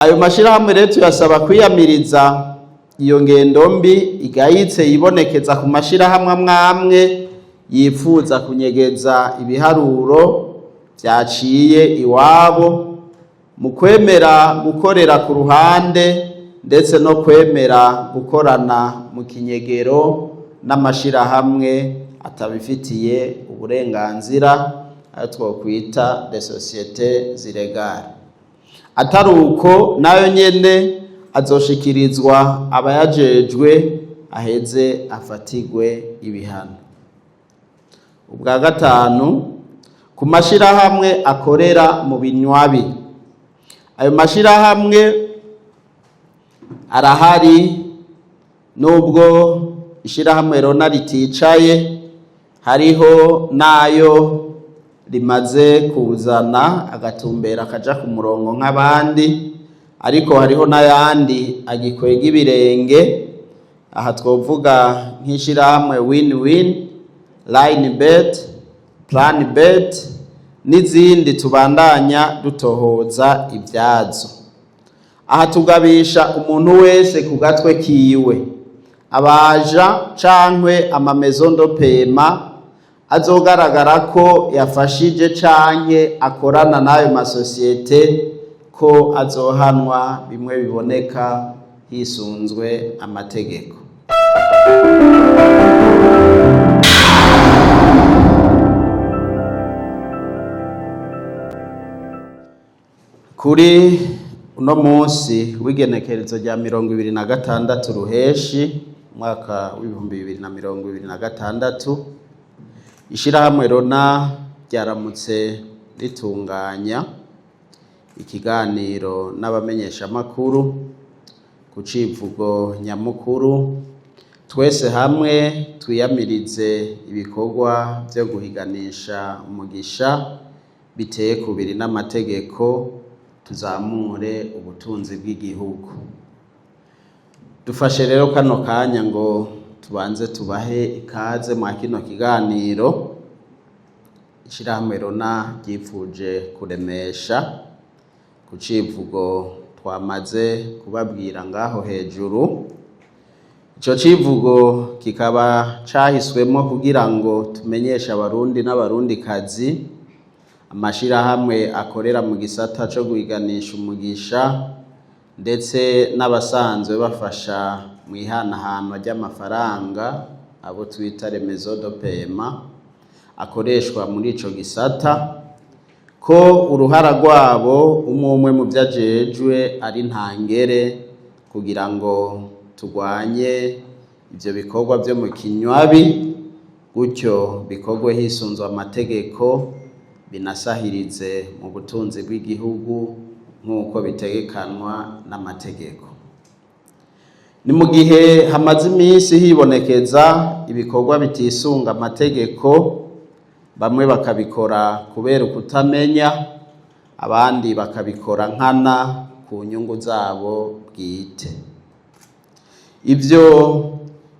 Ayo mashirahamwe rero tuyasaba kwiyamiriza iyo ngendo mbi igayitse yibonekeza ku mashirahamwe amwe yifuza kunyegeza ibiharuro vyaciye iwabo mu kwemera gukorera ku ruhande ndetse no kwemera gukorana mu kinyegero n'amashirahamwe atabifitiye uburenganzira ayo twokwita les sociétés illégales. Atari uko nayo nyene azoshikirizwa abayajejwe aheze afatigwe ibihano. Ubwa gatanu, ku mashirahamwe akorera mu binywabi. Ayo mashirahamwe arahari nubwo ishirahamwe rona riticaye, hariho nayo rimaze kuzana agatumbera kaja ku murongo nk'abandi, ariko hariho n'ayandi agikwega ibirenge. Aha twovuga nk'ishirahamwe Win-Win, Line-Bet, Plan-Bet n'izindi tubandanya dutohoza ibyazo. Aha tugabisha umuntu wese ku gatwe kiwe, abaja cankwe amamezo ndopema azogaragara ko yafashije canke akorana n'ayo masosiyete ko azohanwa bimwe biboneka hisunzwe amategeko. Kuri uno munsi w'igenekerezo rya 26 ruheshi mwaka w'2026, ishirahamwe rona ryaramutse ritunganya ikiganiro n'abamenyesha makuru ku civugo nyamukuru twese hamwe twiyamirize ibikorwa byo guhiganisha umugisha biteye kubiri n'amategeko, tuzamure ubutunzi bw'igihugu. Dufashe rero kano kanya ngo tubanze tubahe ikaze mwa kino kiganiro ishirahamwe rona ryifuje kuremesha ku civugo twamaze kubabwira ngaho hejuru. Ico civugo kikaba cahiswemo kugira ngo tumenyeshe abarundi n'abarundikazi amashirahamwe akorera mu gisata co guhiganisha umugisha ndetse n'abasanzwe bafasha mu ihanahano ry'amafaranga abo twita remezo do paiement akoreshwa muri ico gisata, ko uruhara rwabo umwe mu vyajejwe ari ntangere kugira ngo tugwanye ivyo bikorwa vyo mu kinywabi, gutyo bikorwe hisunzwe amategeko, binasahirize mu butunzi bw'igihugu nk'uko bitegekanwa n'amategeko. Ni mu gihe hamaze iminsi hibonekeza ibikorwa bitisunga amategeko, bamwe bakabikora kubera ukutamenya, abandi bakabikora nkana ku nyungu zabo bwite. Ivyo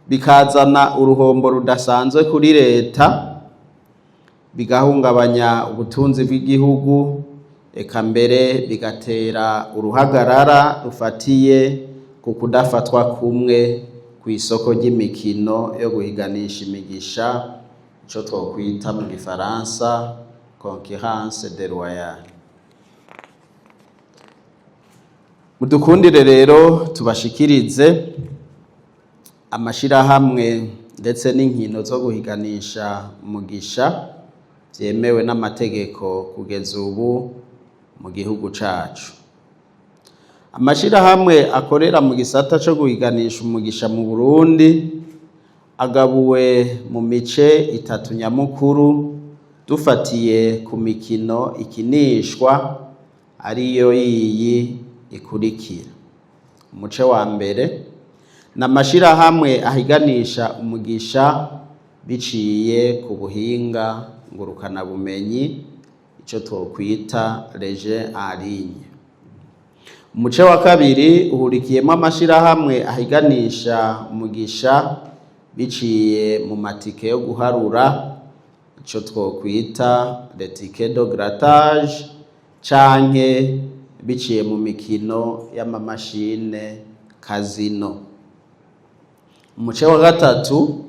bikazana uruhombo rudasanzwe kuri leta, bigahungabanya ubutunzi bw'igihugu, eka mbere bigatera uruhagarara rufatiye ku kudafatwa kumwe ku isoko ry'imikino yo guhiganisha imigisha, ico twokwita mu gifaransa concurrence déloyale. Mudukundire rero tubashikirize amashirahamwe ndetse n'inkino zo guhiganisha umugisha vyemewe n'amategeko kugeza ubu mu gihugu cacu. Amashirahamwe akorera mu gisata co guhiganisha umugisha mu Burundi agabuwe mu mice itatu nyamukuru, dufatiye ku mikino ikinishwa ariyo iyi ikurikira. Umuce wa mbere n'amashirahamwe ahiganisha umugisha biciye ku buhinga ngurukana bumenyi, ico twokwita leje en ligne. Umuce wa kabiri uhurikiyemo amashirahamwe ahiganisha umugisha biciye mu matike yo guharura, ico twokwita les tickets de grattage canke biciye mu mikino y'amamashine kazino. Umuce wa gatatu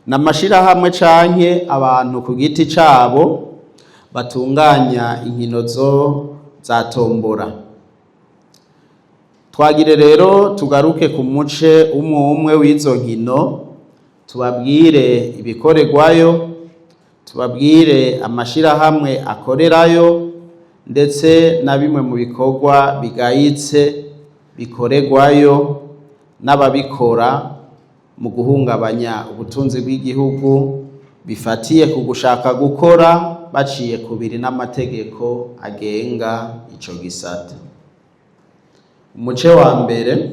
n'amashirahamwe canke abantu ku giti cabo batunganya inkino za tombora. Twagire rero tugaruke ku muce umwe w'izo nkino, tubabwire ibikorerwayo, tubabwire amashirahamwe akorerayo, ndetse na bimwe mu bikorwa bigayitse bikorerwayo n'ababikora mu guhungabanya ubutunzi bw'igihugu bifatiye ku gushaka gukora baciye kubiri n'amategeko agenga ico gisata. Umuce wa mbere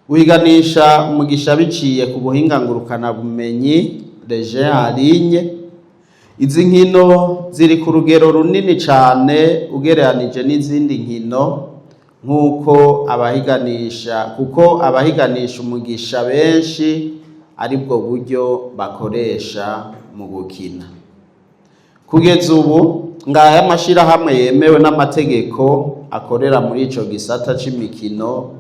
wiganisha umugisha biciye ku buhinga ngurukana bumenyi les jeux en ligne. Izi nkino ziri ku rugero runini cane ugereranije n'izindi nkino kuko abahiganisha umugisha benshi aribwo buryo bakoresha mu gukina. Kugeza ubu ngaya amashirahamwe yemewe n'amategeko akorera muri ico gisata c'imikino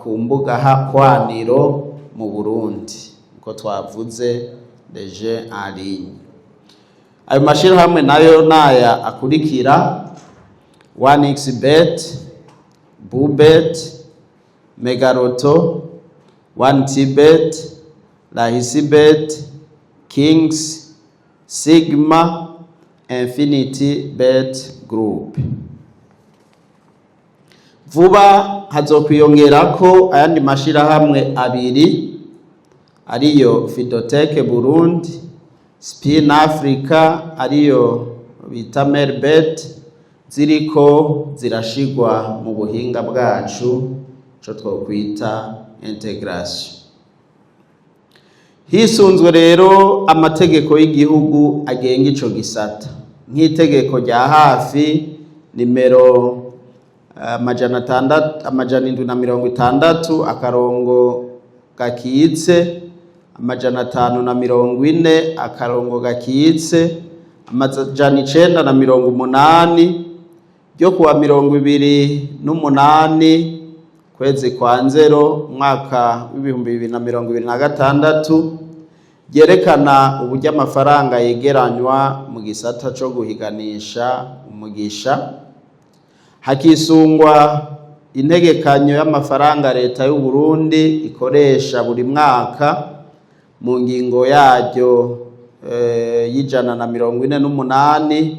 ku mbuga hwaniro mu Burundi, uko twavuze les jeux en ligne. Ayo mashirahamwe nayo naya akurikira: 1xBet, Bubet, Megaroto, 1tbet, Rahisibet, Kings, Sigma, Infinity Bet Group. Vuba hazokwiyongerako ayandi mashirahamwe abiri ariyo Fidotech Burundi, Spin Africa ariyo bita Merbet, ziriko zirashigwa mu buhinga bwacu co twokwita integration. Hisunzwe rero amategeko y'igihugu agenga ico gisata, nk'itegeko rya hafi nimero 760 akarongo gakitse 540 akarongo gakitse 980 ryo kuwa 28 kwezi kwa nzero mwaka w'ibihumbi 2026 ryerekana uburyo amafaranga yegeranywa mu gisata co guhiganisha umugisha, hakisungwa integekanyo y'amafaranga leta y'u Burundi ikoresha buri mwaka mu ngingo yaryo y'148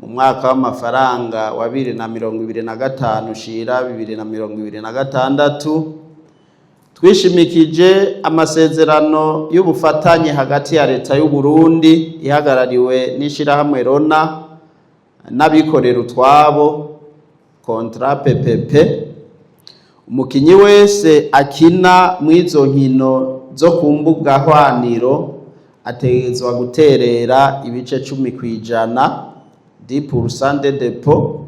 mu mwaka w'amafaranga wa 2025 ushira 2026, twishimikije amasezerano y'ubufatanye hagati ya leta y'u Burundi ihagarariwe n'ishirahamwe Rona n'abikorera utwabo contrat PPP. Umukinyi wese akina mwizo nkino zo ku mbuga hwaniro ategezwa guterera ibice 10% 10% de depot,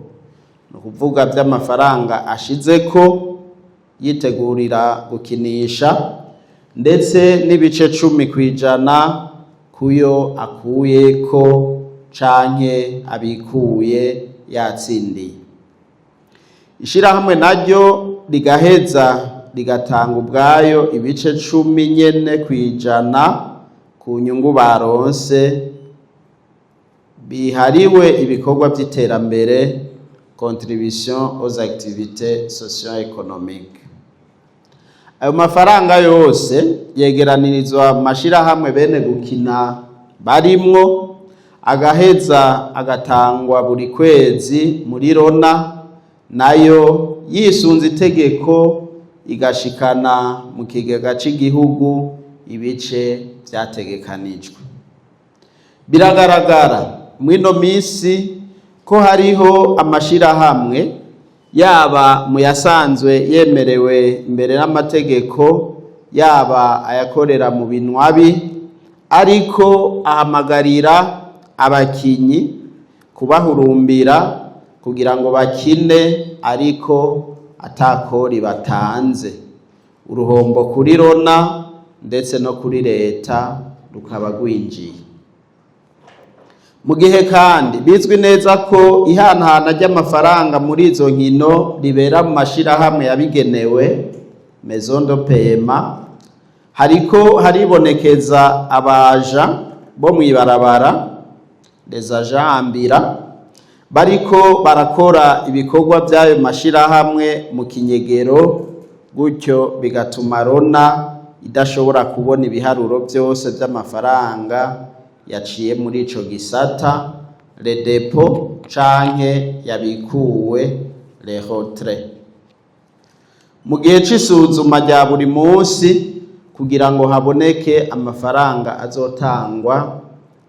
no kuvuga by'amafaranga ashizeko yitegurira gukinisha, ndetse n'ibice 10% kuyo akuyeko canke abikuye yatsindiye. Ishirahamwe naryo rigaheza rigatanga ubwayo ibice 10 nyene kwijana ku nyungu baronse bihariwe ibikorwa by'iterambere, contribution aux activités socio-économiques. Ayo mafaranga yose yegeranirizwa mashirahamwe bene gukina barimwo, agaheza agatangwa buri kwezi muri Rona, nayo yisunze itegeko igashikana mu kigega c'igihugu ibice vyategekanijwe. Biragaragara mwino misi ko hariho amashirahamwe yaba mu yasanzwe yemerewe imbere n'amategeko, yaba ayakorera mu binwabi, ariko ahamagarira abakinyi kubahurumbira kugira ngo bakine ariko atakori batanze. Uruhombo kuri Rona ndetse no kuri leta rukaba gwinjiye. mu gihe kandi bizwi neza ko ihanahana ry'amafaranga muri izo nkino ribera mu mashirahamwe yabigenewe maison de paiement, hariko haribonekeza abaja bo mwibarabara les agents ambira bariko barakora ibikorwa by'ayo mashirahamwe mu kinyegero, gutyo bigatuma Rona idashobora kubona ibiharuro byose by'amafaranga yaciye muri ico gisata, le depot canke yabikuwe, le retrait. Mu gihe c'isuzuma rya buri munsi kugira ngo haboneke amafaranga azotangwa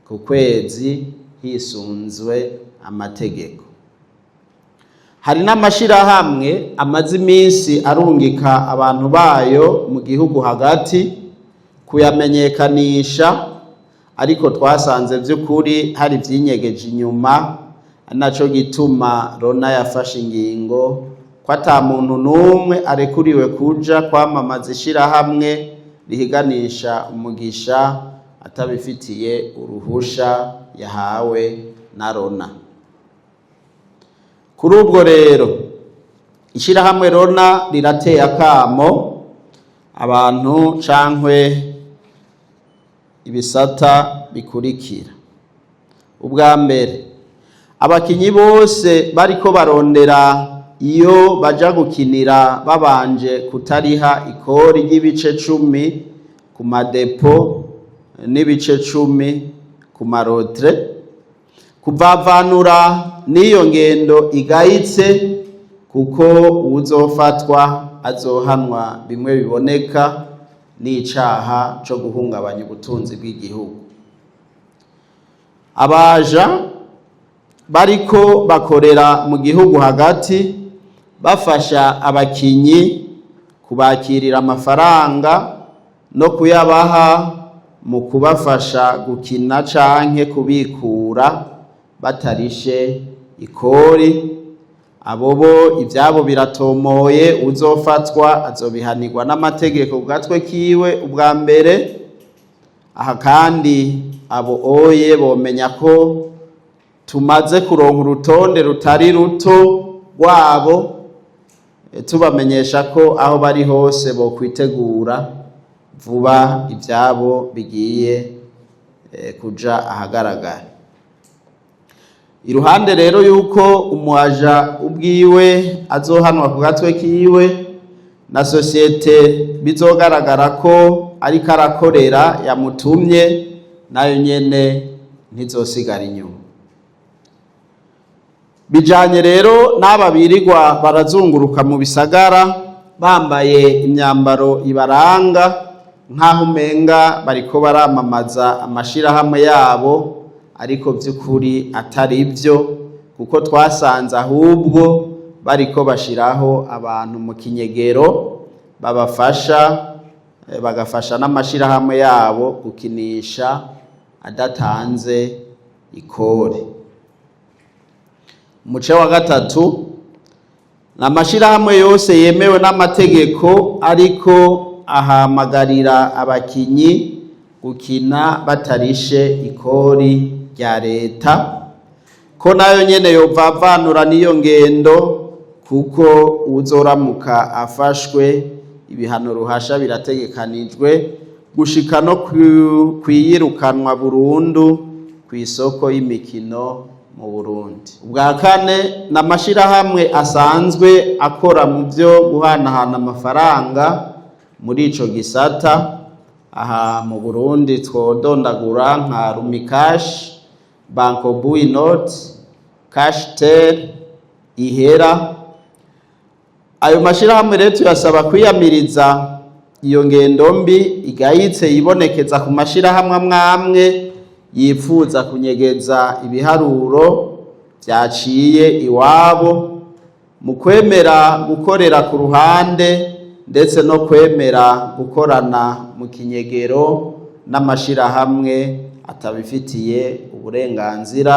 ku kwezi hisunzwe amategeko. Hari n'amashirahamwe amaze iminsi arungika abantu bayo mu gihugu hagati kuyamenyekanisha, ariko twasanze by'ukuri hari byinyegeje inyuma, naco gituma Rona yafashe ingingo ko ata muntu n'umwe arekuriwe kuja kwamamaza ishirahamwe rihiganisha umugisha atabifitiye uruhusha yahawe na Rona. Kuri ubwo rero ishirahamwe Rona rirateye akamo abantu cankwe ibisata bikurikira. Ubwa mbere, abakinyi bose bariko barondera iyo baja gukinira babanje kutariha ikori ry'ibice 10 ku madepo n'ibice 10 ku marotre, kuvavanura n'iyo ngendo igayitse, kuko uzofatwa azohanwa bimwe biboneka n'icaha co guhungabanya ubutunzi bw'igihugu. Abaja bariko bakorera mu gihugu hagati bafasha abakinyi kubakirira amafaranga no kuyabaha mu kubafasha gukina canke kubikura batarishe ikori, abobo ivyabo biratomoye, uzofatwa azobihanirwa n'amategeko ku gatwe kiwe ubwa mbere. Aha kandi abo oye bomenya ko tumaze kuronka urutonde rutari ruto rwabo, tubamenyesha ko aho bari hose bo kwitegura vuba ivyabo bigiye kuja ahagaragara. Iruhande rero yuko umuaja ubwiwe azohanwa ku gatwe kiwe, na societe bizogaragara ko ariko arakorera yamutumye nayo nyene ntizosigara inyuma. Bijanye rero n'aba birirwa barazunguruka mu bisagara bambaye imyambaro ibaranga nk'aho umenga bariko baramamaza amashirahamwe yabo, ariko by'ukuri atari byo, kuko twasanze ahubwo bariko bashiraho abantu mu kinyegero bagafasha n'amashirahamwe yabo gukinisha adatanze ikore. Umuce wa gatatu, n'amashirahamwe yose yemewe n'amategeko ariko ahamagarira abakinyi gukina batarishe ikori rya leta, ko nayo nyene yovavanura n'iyo ngendo, kuko uzoramuka afashwe ibihano ruhasha birategekanijwe gushika no kwiyirukanwa burundu ku isoko y'imikino mu Burundi. Ubwa kane, n'amashirahamwe asanzwe akora mu byo guhanahana amafaranga muri ico gisata. Aha mu Burundi twodondagura nka Rumikash, Banco Buinot, Cashtel, Ihera. Ayo mashirahamwe rero tuyasaba kwiyamiriza iyo ngendo mbi igayitse yibonekeza ku mashirahamwe amwe yifuza kunyegeza ibiharuro vyaciye iwabo, mu kwemera gukorera ku ruhande ndetse no kwemera gukorana mu kinyegero n'amashirahamwe atabifitiye uburenganzira,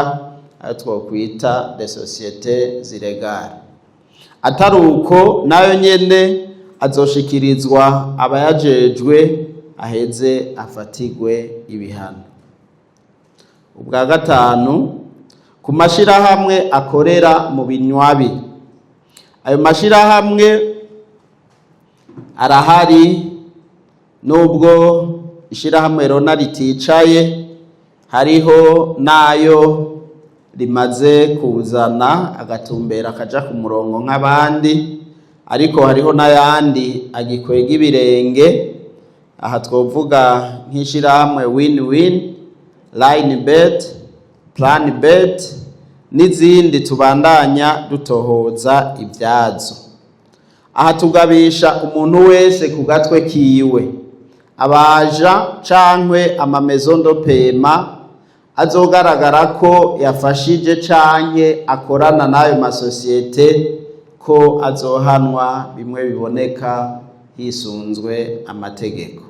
ayo twokwita les sociétés illégales. Atari uko nayo nyene azoshikirizwa abayajejwe aheze afatigwe ibihano. ubwa gatanu ku mashirahamwe akorera mu binywabi. Ayo mashirahamwe arahari nubwo ishirahamwe Rona riticaye, hariho nayo rimaze kuzana agatumbera akaja ku murongo nk'abandi, ariko hariho n'ayandi agikwega ibirenge. Aha twovuga nk'ishirahamwe Win-Win, Line-Bet, Plan-Bet n'izindi tubandanya dutohoza ibyazo. Aha tugabisha umuntu wese ku gatwe kiwe, abaja cankwe amamezo ndopema azogaragara ko yafashije canke akorana n'ayo masosiyete ko azohanwa bimwe biboneka hisunzwe amategeko.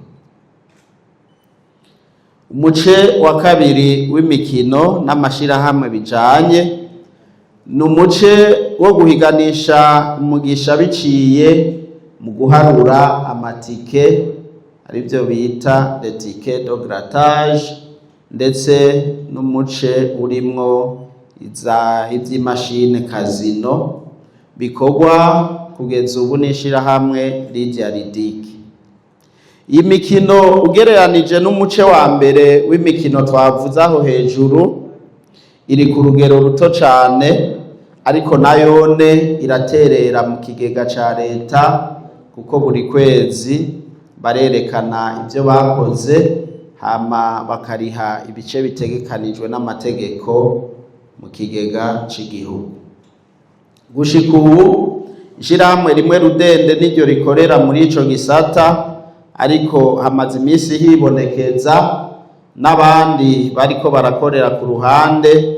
Umuce wa kabiri w'imikino n'amashirahamwe bijanye ni umuce wo guhiganisha umugisha biciye mu guharura amatike, arivyo bita les tickets de grattage, ndetse n'umuce urimwo ivy'imashine casino bikorwa kugeza ubu n'ishirahamwe Lydia Ridic. Iyi mikino ugereranije n'umuce wa mbere w'imikino twavuze aho hejuru iri ku rugero ruto cane, ariko nayone iraterera mu kigega ca leta kuko buri kwezi barerekana ivyo bakoze hama bakariha ibice bitegekanijwe n'amategeko mu kigega c'igihugu. Gushika ubu ishirahamwe rimwe rudende niryo rikorera muri ico gisata, ariko hamaze imisi hibonekeza n'abandi bariko barakorera ku ruhande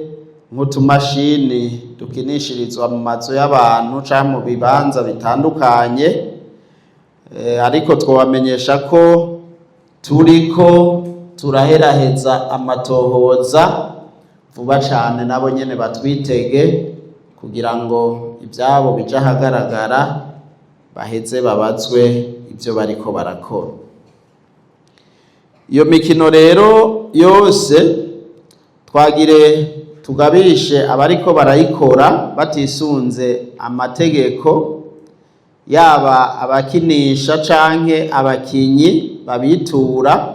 nk'utumashini dukinishirizwa mu mazu y'abantu canke mu bibanza bitandukanye. Ariko twobamenyesha ko turiko turaheraheza amatohoza vuba cane, nabo nyene batwitege kugira ngo ivyabo bija ahagaragara baheze babazwe ivyo bariko barakora. Iyo mikino rero yose twagire tugabishe abariko barayikora batisunze amategeko, yaba abakinisha canke abakinyi babitura,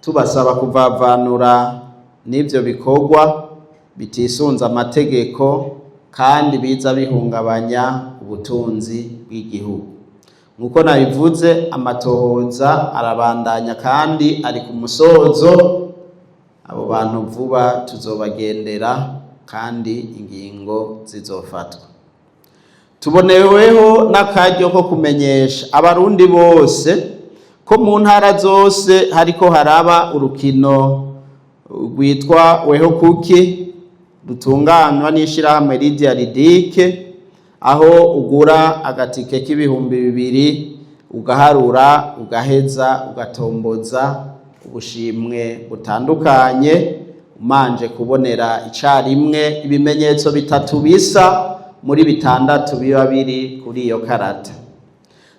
tubasaba kuvavanura n'ivyo bikorwa bitisunze amategeko kandi biza bihungabanya ubutunzi bw'igihugu. Nkuko nabivuze, amatohoza arabandanya kandi ari ku musozo. Abo bantu vuba tuzobagendera kandi ingingo zizofatwa. Tuboneweho n'akaryo ko kumenyesha abarundi bose ko mu ntara zose hariko haraba urukino rwitwa Weho Kuki rutunganywa n'ishirahamwe Lydia Ridic, aho ugura agatike k'ibihumbi 2 ugaharura ugaheza ugatomboza ubushimwe butandukanye, umanje kubonera icarimwe ibimenyetso 3 bisa muri 6 biba biri kuri iyo karata.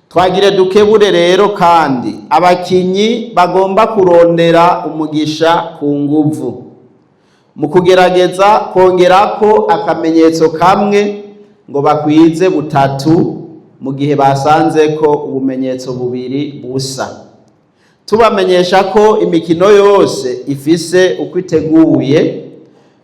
Twagire dukebure rero kandi abakinyi bagomba kurondera umugisha ku nguvu mu kugerageza kongerako akamenyetso kamwe ngo bakwize 3 mu gihe basanze ko ubumenyetso 2 busa. Tubamenyesha ko imikino yose ifise uko iteguye,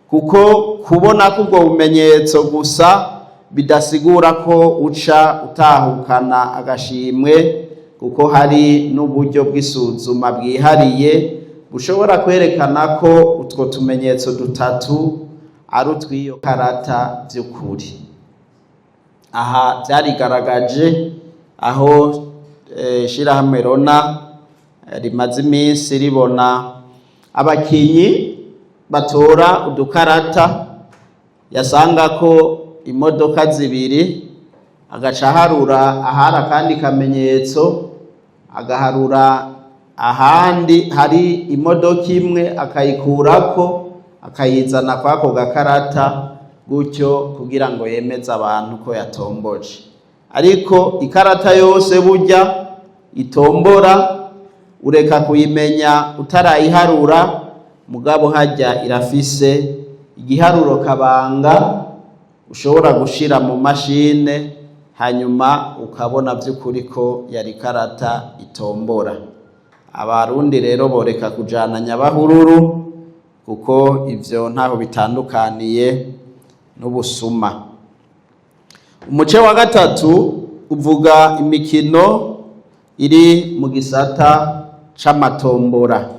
kuko kubona ko ubwo bumenyetso gusa bidasigura ko uca utahukana agashimwe, kuko hari n'uburyo bw'isuzuma bwihariye bushobora kwerekana ko utwo tumenyetso 3 ari utw'iyo karata vy'ukuri. Aha byarigaragaje aho shirahamwe Rona rimaze iminsi ribona abakinyi batora udukarata, yasanga ko imodoka 2 agaca harura ahari akandi kamenyetso, agaharura ahandi hari imodoka imwe akayikurako akayizana kwako gakarata, gutyo kugira ngo yemeze abantu ko yatomboje. Ariko ikarata yose burya itombora ureka kuyimenya utarayiharura mugabo hajya irafise igiharuro kabanga ushobora gushira mu mashine hanyuma ukabona by'ukuri ko yari karata itombora. Abarundi rero boreka kujana nyabahururu kuko ivyo ntaho bitandukaniye n'ubusuma. Umuce wa gatatu uvuga imikino iri mu gisata c'amatombora.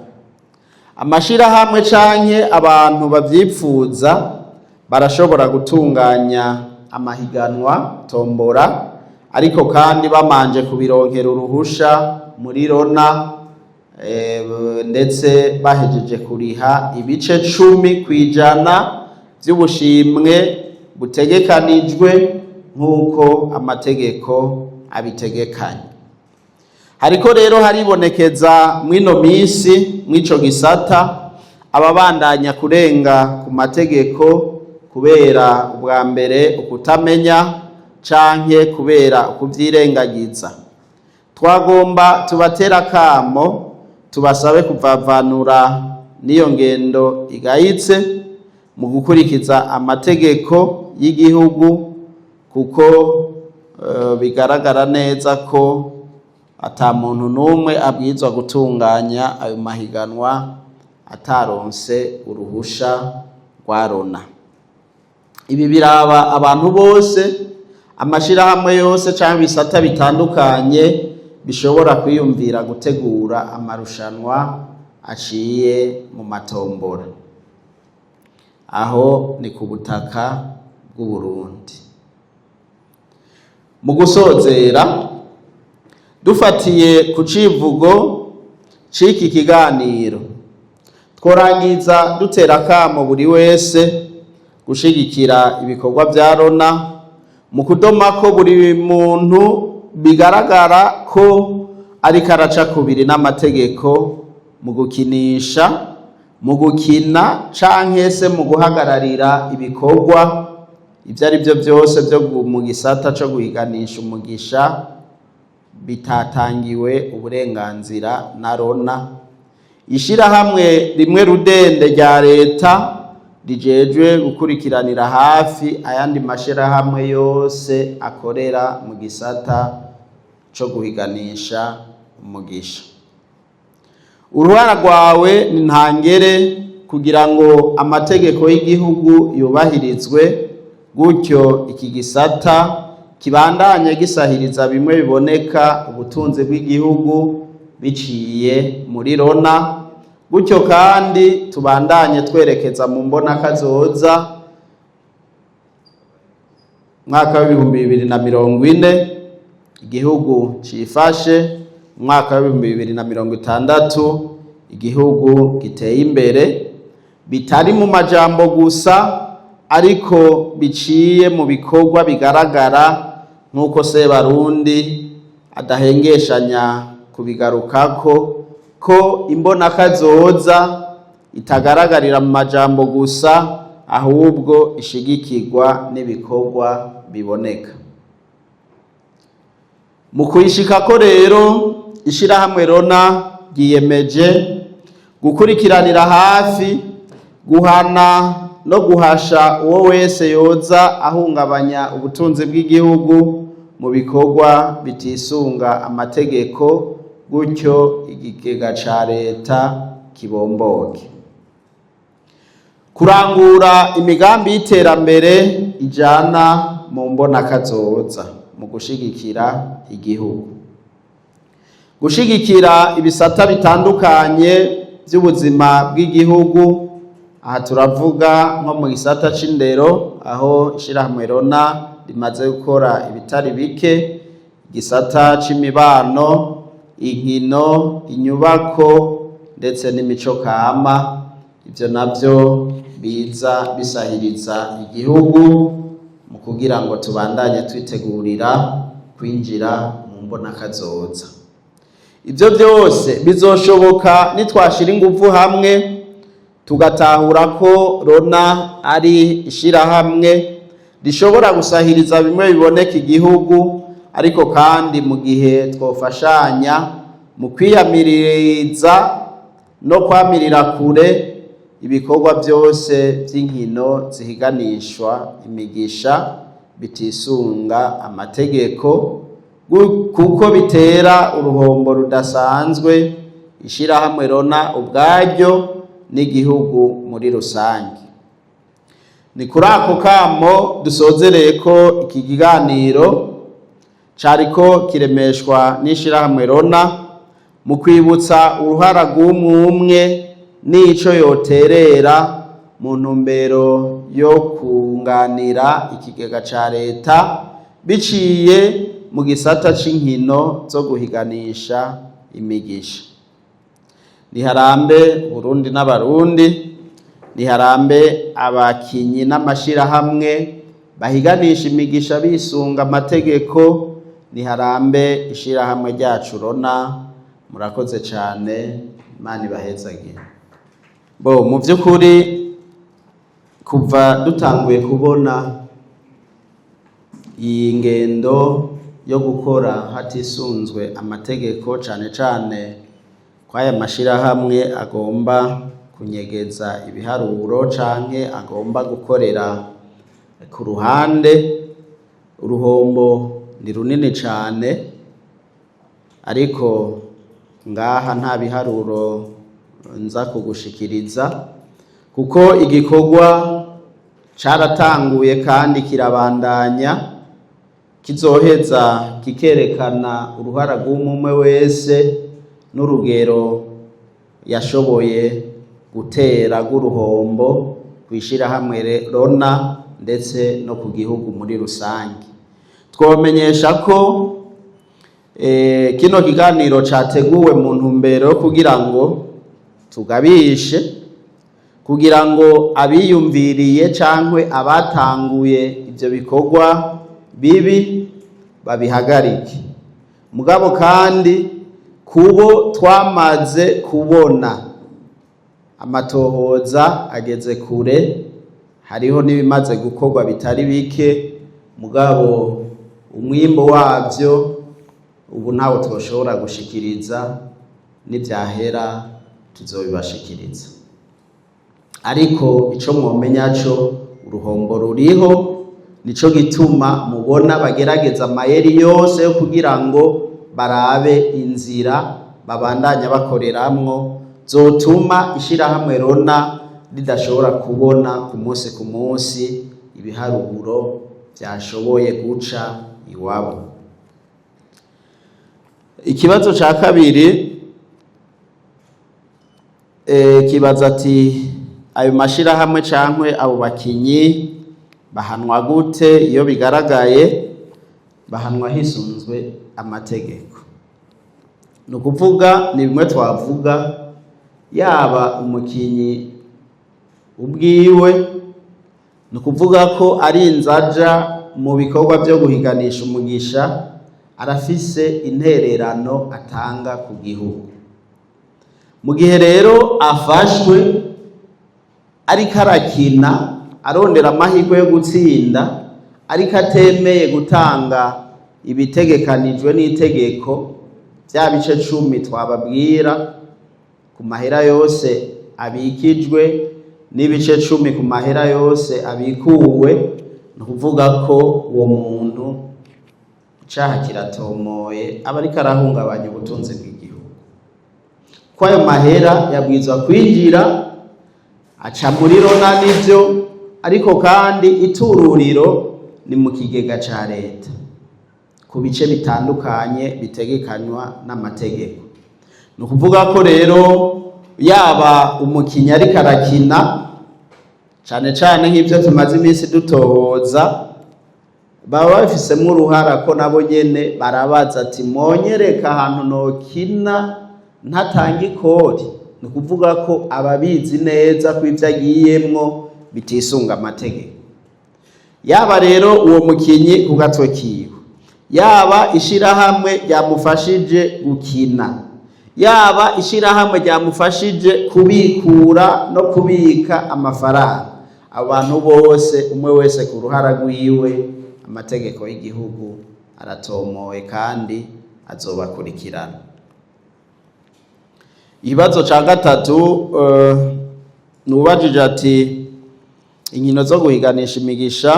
Amashirahamwe canke abantu bavyipfuza barashobora gutunganya amahiganwa tombora, ariko kandi bamanje kubironkera uruhusha muri Rona, ndetse bahejeje kuriha ibice 10% vy'ubushimwe butegekanijwe nk'uko amategeko abitegekanye. Hariko rero haribonekeza mwino misi mwico gisata ababandanya kurenga ku mategeko kubera ubwa mbere ukutamenya canke kubera ukuvyirengagiza. Twagomba tubatera kamo tubasabe kuvavanura niyo ngendo igayitse mu gukurikiza amategeko y'igihugu, kuko bigaragara neza ko ata muntu n'umwe abwirizwa gutunganya ayo mahiganwa ataronse uruhusha rwa Rona. Ibi biraba abantu bose, amashirahamwe yose canke ibisata bitandukanye bishobora kwiyumvira gutegura amarushanwa aciye mu matombora. Aho ni ku butaka bw'u Burundi. Mu gusozera, dufatiye ku civugo c'iki kiganiro, tworangiza dutera kamo buri wese gushigikira ibikorwa vya Rona mu kudoma ko buri muntu bigaragara ko ariko araca kubiri n'amategeko mu gukinisha, mu gukina canke se mu guhagararira ibikorwa ivyo ari byo byose byo mu gisata co guhiganisha umugisha bitatangiwe uburenganzira na Rona. Ishirahamwe rimwe rudende rya leta rijejwe gukurikiranira hafi ayandi mashirahamwe yose akorera mu gisata co guhiganisha umugisha. Uruhara rwawe ni ntangere kugira ngo amategeko y'igihugu yubahirizwe, gutyo iki gisata kibandanye gisahiriza bimwe biboneka ubutunzi bw'igihugu biciye muri Rona, gutyo kandi tubandanye twerekeza mu mbona kazoza mwaka wa 2040 igihugu cifashe, mwaka wa 2060 igihugu giteye imbere, bitari mu majambo gusa ariko biciye mu bikorwa bigaragara, nk'uko Sebarundi adahengeshanya kubigarukako ko imbona kazoza itagaragarira mu majambo gusa ahubwo ishigikirwa n'ibikorwa biboneka. Mu kuyishikako rero ishirahamwe Rona ryiyemeje gukurikiranira hafi, guhana no guhasha uwo wese yoza ahungabanya ubutunzi bw'igihugu mu bikorwa bitisunga amategeko, gutyo igigega ca leta kibomboke. Kurangura imigambi y'iterambere ijana mu mbona kazoza mu gushigikira igihugu, gushigikira ibisata bitandukanye by'ubuzima bw'igihugu. Aha turavuga nko mu gisata c'indero, aho ishirahamwe Rona rimaze gukora ibitari bike, igisata c'imibano, inkino, inyubako ndetse n'imico kama. Ivyo navyo biza bisahiriza igihugu mu kugira ngo tubandanye twitegurira kwinjira mu mbona kazoza. Ivyo byose bizoshoboka nitwashira ingufu hamwe, tugatahura ko Rona ari ishirahamwe rishobora gusahiriza bimwe biboneka igihugu, ariko kandi mu gihe twofashanya mu kwiyamiririza no kwamirira kure ibikorwa byose by'inkino zihiganishwa imigisha bitisunga amategeko, kuko bitera uruhombo rudasanzwe ishirahamwe RONA ubwaryo n'igihugu muri rusange. Ni kuri ako kamo dusozereye ko iki kiganiro cariko kiremeshwa n'ishirahamwe RONA mu kwibutsa uruhara rw'umwe n'ico yoterera mu ntumbero yo kunganira ikigega ca leta biciye mu gisata c'inkino zo guhiganisha imigisha. Niharambe Burundi n'abarundi, niharambe abakinyi n'amashirahamwe bahiganisha imigisha bisunga amategeko, niharambe ishirahamwe ryacu RONA. Murakoze cyane, Imana ibahezagire. Mu by'ukuri kuva dutanguye kubona iyi ngendo yo gukora hatisunzwe amategeko, cyane cyane kw'aya mashirahamwe agomba kunyegeza ibiharuro canke agomba gukorera ku ruhande, uruhombo ni runini cyane, ariko ngaha nta biharuro nza kugushikiriza kuko igikorwa caratanguye kandi kirabandanya, kizoheza kikerekana uruhara rw'umwe wese n'urugero yashoboye gutera rw'uruhombo kw'ishirahamwe RONA ndetse no ku gihugu muri rusange. Twomenyesha ko kino kiganiro categuwe mu ntumbero kugira ngo tugabishe, kugira ngo abiyumviriye cankwe abatanguye ivyo bikorwa bibi babihagarike. Mugabo kandi kubo twamaze kubona amatohoza ageze kure, hariho n'ibimaze gukorwa bitari bike, mugabo umwimbo wavyo ubu ntawo twoshobora gushikiriza, nivyahera tuzobibashikiriza. Ariko ico mwomenya cyo uruhombo ruriho, nico gituma mubona bagerageza amayeri yose yo kugira ngo barabe inzira babandanya bakoreramwo zotuma ishirahamwe RONA ridashobora kubona ku munsi ibiharuro byashoboye guca iwabo. Ikibazo ca kabiri kibaza ati ayo mashirahamwe cankwe abo bakinyi bahanwa gute? Iyo bigaragaye bahanwa hisunzwe amategeko. Ni ukuvuga ni bimwe twavuga, yaba umukinyi ubwiwe, ni ukuvuga ko ari inzaja mu bikorwa byo guhiganisha umugisha, arafise intererano atanga ku gihugu. Mu gihe rero afashwe ariko arakina arondera amahirwe yo gutsinda, ariko atemeye gutanga ibitegekanijwe n'itegeko, bya bice 10 twababwira ku mahera yose abikijwe n'ibice 10 ku mahera yose abikuwe, ni ukuvuga ko uwo muntu icaha kiratomoye aba ariko arahungabanya ubutunzi bw'igihugu. Ko ayo mahera yabwirizwa kwinjira aca muri RONA nivyo, ariko kandi itururiro ni mu kigega ca leta ku bice bitandukanye bitegekanywa n'amategeko. Ni ukuvuga ko rero yaba umukinyi ariko arakina, cane cane nk'ivyo tumaze iminsi dutohoza, baba bafisemwo uruhara ko nabo nyene barabaza ati mwonyereka ahantu nokina ntatanga ikori. Ni ukuvuga ko ababizi neza ko ivyo agiyemwo bitisunga amategeko. Yaba rero uwo mukinyi ku gatwe kiwe, yaba ishirahamwe ryamufashije gukina, yaba ishirahamwe ryamufashije kubikura no kubika amafaranga, abantu bose umwe wese ku ruhara rwiwe, amategeko y'igihugu aratomoye kandi azobakurikirana. Ikibazo ca gatatu nubajije ati inkino zo guhiganisha imigisha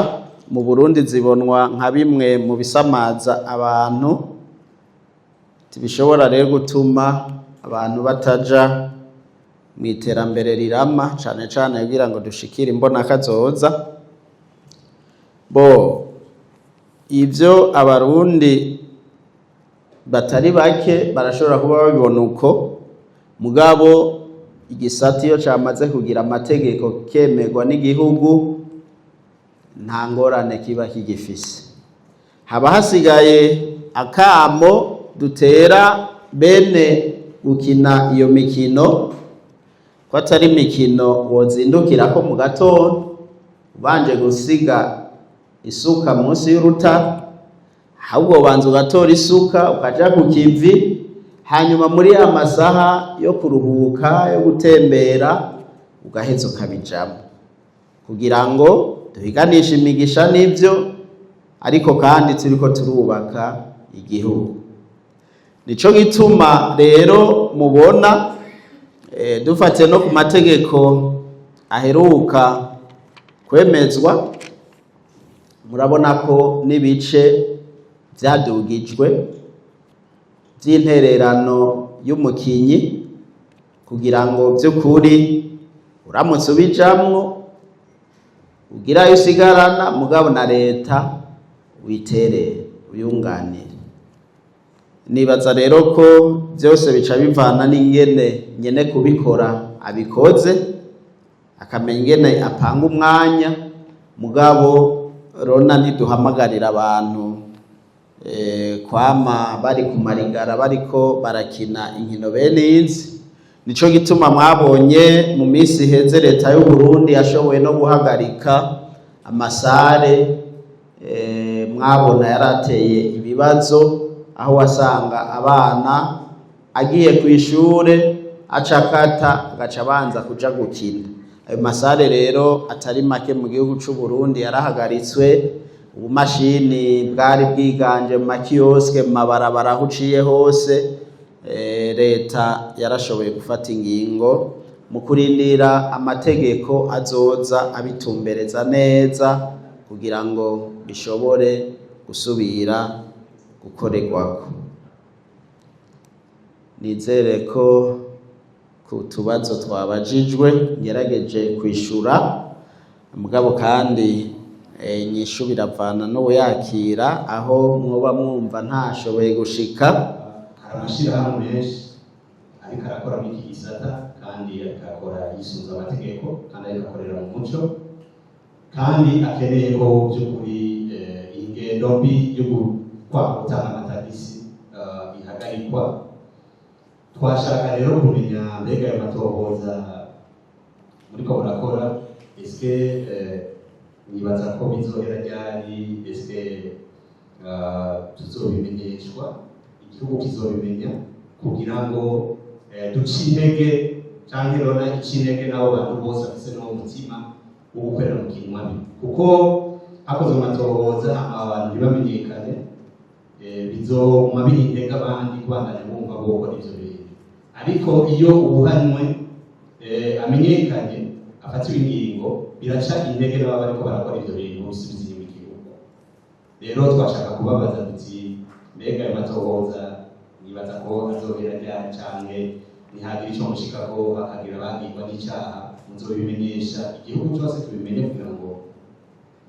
mu Burundi zibonwa nka bimwe mu bisamaza abantu, bishobora rero gutuma abantu bataja mu iterambere rirama, cane cane kugira ngo dushikire imbona kazoza. Ivyo abarundi batari bake barashobora kuba babibona uko, mugabo igisata iyo camaze kugira amategeko kemerwa n'igihugu nta ngorane kiba kigifise. Haba hasigaye akamo dutera bene gukina iyo mikino, ko atari imikino wozindukirako mu gatondo ubanje gusiga isuka munsi y'uruta, ahubwo banza ugatora isuka ukaja ku kivi, hanyuma muri ya masaha yo kuruhuka yo gutembera ugaheza ukabijamo, kugira ngo duhiganishe imigisha n'ivyo, ariko kandi turiko turubaka igihugu. Nico gituma rero mubona dufatiye no ku mategeko aheruka kwemezwa, murabona ko n'ibice vyadugijwe vy'intererano y'umukinyi, kugira ngo vy'ukuri uramutse ubijamwo ugirayo usigarana, mugabo na leta witerere uyunganire. Nibaza rero ko vyose bica bivana n'ingene nyene kubikora abikoze, akamenya ingene apanga umwanya, mugabo rona ntiduhamagarira abantu kwama bari ku marigara bariko barakina inkino bene izi. Nico gituma mwabonye mu minsi iheze leta y'u Burundi yashoboye no guhagarika amasare, mwabona yarateye ibibazo, aho wasanga abana agiye kw'ishure acakata agaca abanza kuja gukina. Ayo masare rero atari make mu gihugu c'u Burundi yarahagaritswe, ubumashini bwari bwiganje mu makioske, mu mabarabara aho uciye hose. Leta yarashoboye gufata ingingo mu kurindira amategeko azoza abitumbereza neza, kugira ngo bishobore gusubira gukorerwako. Nizere ko ku tubazo twabajijwe ngerageje kwishura, mugabo kandi inyishu biravana n'uwuyakira, aho mwoba mwumva ntashoboye gushika. Amashirahamwe menshi ariko arakora muri iki gisata, kandi akakora yisunze amategeko, kandi agakorera mu muco, kandi akeneye ko by'ukuri ingendo mbi yo gutanga amatagisi ihagarikwa. Twashaka rero kumenya mbega ayo matohoza muriko murakora, eske nibaza ko bizohera ryari, eske tuzobimenyeshwa, igihugu kizobimenya, kugira ngo duce intege canke rona icinege n'abo bantu bose bafise n'uwo mutima wo gukorera mu kintu mabi, kuko hakozwe amatohoza abantu ntibamenyekane, bizoma biri intege abandi kubandanya bumva gukora ivyo bintu. Ariko iyo ubuhanwe amenyekanye afatiwe ingingo, biraca intege n'ababa bariko barakora ivyo bintu bisubiza inyuma igihugu. Rero twashaka kubabaza tuti mbega ayo matohoza nibaza ko azobera ryari, canke ntihagira ico mushikako hakagira abagirwa n'icaha, muzobimenyesha igihugu cose tubimenye, kugira ngo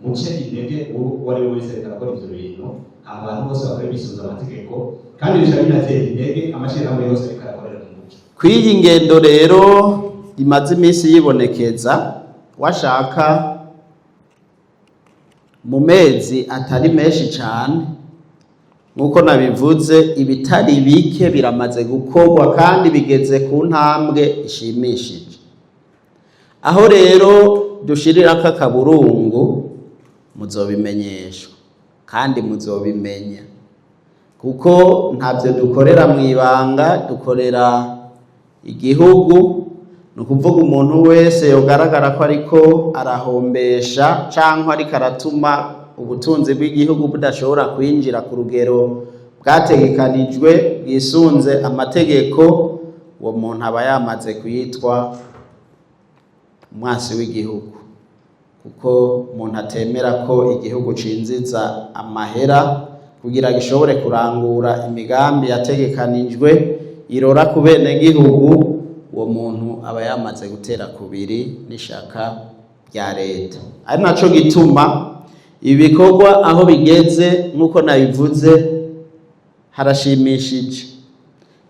muce intege uwo ari we wese ariko arakora ivyo bintu, abantu bose bakore bisunze amategeko, kandi bica binatera intege amashirahamwe yose ariko arakorera mu muco. Kw'iyi ngendo rero imaze iminsi yibonekeza, washaka mu mezi atari menshi cane, nkuko nabivuze, ibitari bike biramaze gukorwa kandi bigeze ku ntambwe ishimishije. Aho rero dushirirako akaburungu muzobimenyeshwa kandi muzobimenya, kuko ntavyo dukorera mw'ibanga, dukorera igihugu. Ni ukuvuga umuntu wese yogaragara ko ariko arahombesha canke ariko aratuma ubutunzi bw'igihugu budashobora kwinjira ku rugero bwategekanijwe bwisunze amategeko, uwo muntu aba yamaze kwitwa umwasi w'igihugu, kuko umuntu atemera ko igihugu cinziza amahera kugira gishobore kurangura imigambi yategekanijwe irora ku bene gihugu, uwo muntu aba yamaze gutera kubiri n'ishaka rya leta. Ari naco gituma ibikorwa aho bigeze nk'uko nabivuze harashimishije,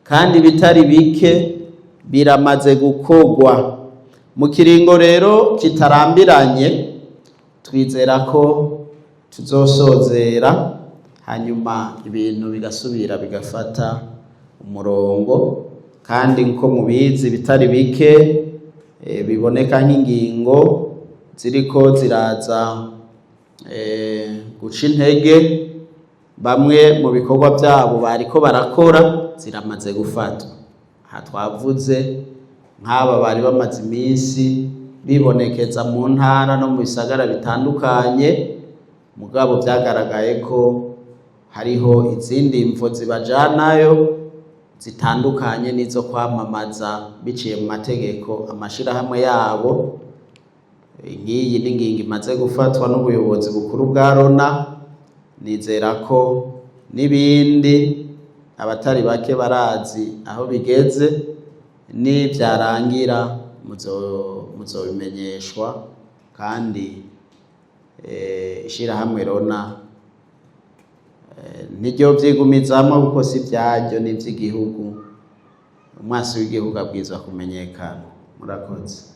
kandi bitari bike biramaze gukorwa mu kiringo rero kitarambiranye. Twizera ko tuzosozera hanyuma ibintu bigasubira bigafata umurongo, kandi nko mubizi bitari bike biboneka nk'ingingo ziriko ziraza guca intege bamwe mu bikorwa byabo bariko barakora ziramaze gufatwa. Aha twavuze nk'aba bari bamaze iminsi bibonekeza mu ntara no mu bisagara bitandukanye, mugabo byagaragaye ko hariho izindi mvo zibajanayo zitandukanye n'izo kwamamaza biciye mu mategeko amashirahamwe yabo. Ngiyi n'ingingo imaze gufatwa n'ubuyobozi bukuru bwa Rona. Nizera ko n'ibindi abatari bake barazi aho bigeze, nivyarangira muzobimenyeshwa, kandi ishirahamwe Rona niryo vyigumizamo kuko si vyaryo n'ivy'igihugu. Umwasi w'igihugu abwirizwa kumenyekana. Murakoze.